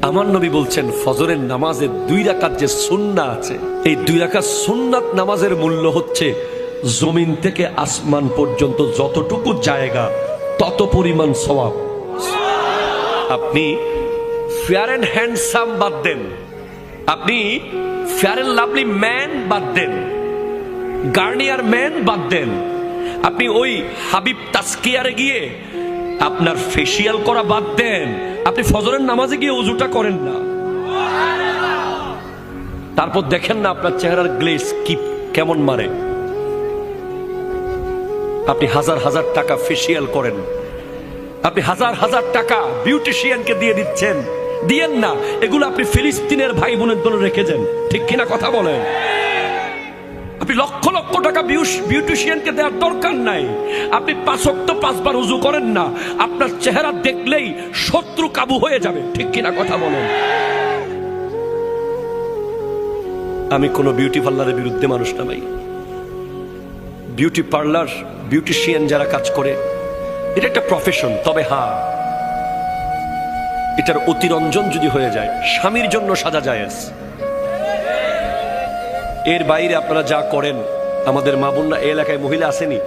আমার নবী বলছেন ফজরের নামাজের 2 রাকাত যে সুন্নাহ আছে, এই 2 রাকাত সুন্নাত নামাজের মূল্য হচ্ছে জমিন থেকে আসমান পর্যন্ত যতটুকু জায়গা তত পরিমাণ সওয়াব। আপনি ফেয়ার অ্যান্ড হ্যান্ডসাম বাদ দেন, আপনি ফেয়ার অ্যান্ড লাভলি ম্যান বাদ দেন, গার্নিয়ার ম্যান বাদ দেন, আপনি ওই হাবিব তাসকিয়ারে গিয়ে আপনার ফেসিয়াল করা বাদ দেন, আপনি ফজরের নামাজে গিয়ে ওযুটা করেন না, তারপর দেখেন না আপনার চেহারার গ্লেজ কি কেমন মারে। আপনি হাজার হাজার টাকা ফেসিয়াল করেন, আপনি হাজার হাজার টাকা বিউটিশিয়ানকে দিয়ে দিচ্ছেন, দিয়েন না, এগুলো আপনি ফিলিস্তিনের ভাই বোনের জন্য রেখে যান, ঠিক কিনা কথা বলেন? আপনি লক্ষ লক্ষ টাকা বিউটিশিয়ানকে দেওয়ার দরকার নাই। আপনি 5 ওয়াক্ত 5 বার ওযু করেন না, আপনার চেহারা দেখলেই শত্রু কাবু হয়ে যাবে, ঠিক কিনা কথা বলেন? আমি কোনো বিউটি পার্লারের বিরুদ্ধে মানুষ না ভাই। বিউটি পার্লার, বিউটিশিয়ান যারা কাজ করে এটা একটা প্রফেশন, তবে হ্যাঁ এটার অতিরঞ্জন যদি হয়ে যায়, স্বামীর জন্য সাজা জায়েজ। এর বাইরে আপনারা যা করেন, আমাদের মা বোনরা এই এলাকায় মহিলা আসেনি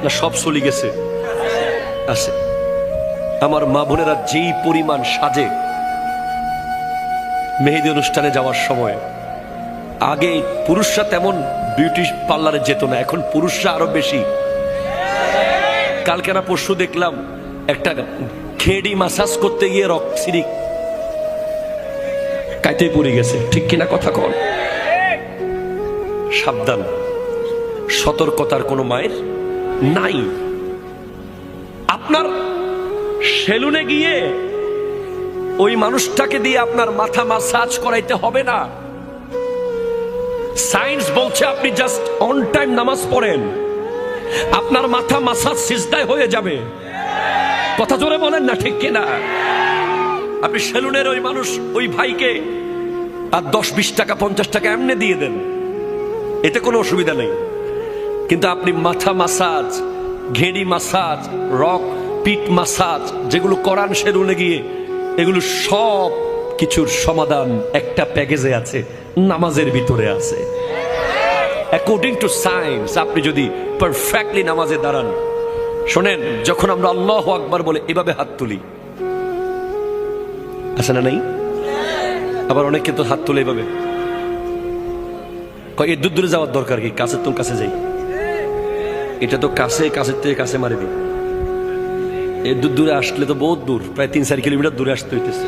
না, সব চলে গেছে, আছে। আমার মা বোনেরা যেই পরিমাণ সাজে মেহেদি অনুষ্ঠানে যাওয়ার সময়, আগে পুরুষরা তেমন বিউটি পার্লারে যেত না, এখন পুরুষরা আরো বেশি। কালকে না পরশু দেখলাম একটা খেড়ি মাসাজ করতে গিয়ে রক্সিরি কাইতে পড়ে গেছে, ঠিক কিনা কথা কন? সাবধান, সতর্কতার কোনো মায়ের নাই। আপনার সেলুনে গিয়ে ওই মানুষটাকে দিয়ে আপনার মাথা মাসাজ করাইতে হবে না। সায়েন্স বলছে আপনি জাস্ট অন টাইম নামাজ পড়েন, আপনার মাথা মাসাজ সিজদায় হয়ে যাবে। কথা জোরে বলেন না, ঠিক কিনা? আপনি সেলুনের ওই মানুষ, ওই ভাইকে আর 10-20 টাকা 50 টাকা এমনি দিয়ে দেন, এতে কোনো অসুবিধা নেই। কিন্তু আপনি মাথা মাসাজ, ঘেড়ি মাসাজ, রক পিট মাসাজ যেগুলো করান সেলুনে গিয়ে, এগুলো সব কিছুর সমাধান একটা প্যাকেজে আছে, নামাজের ভিতরে আছে। অ্যাকর্ডিং টু সায়েন্স আপনি যদি পারফেক্টলি নামাজে দাঁড়ান, শোনেন, যখন আমরা আল্লাহু আকবার বলে এভাবে হাত তুলি, আছে না? নেই? আবার অনেকে তো হাত তুলে এভাবে, এর দূর দূরে যাওয়ার দরকার কি, কাছের তো কাছে যাই, এটা তো কাছে, কাছের থেকে কাছে মারি দিই। এর দূর দূরে আসলে তো বহুত দূর, প্রায় 3-4 কিলোমিটার দূরে আসতে হইতেছে।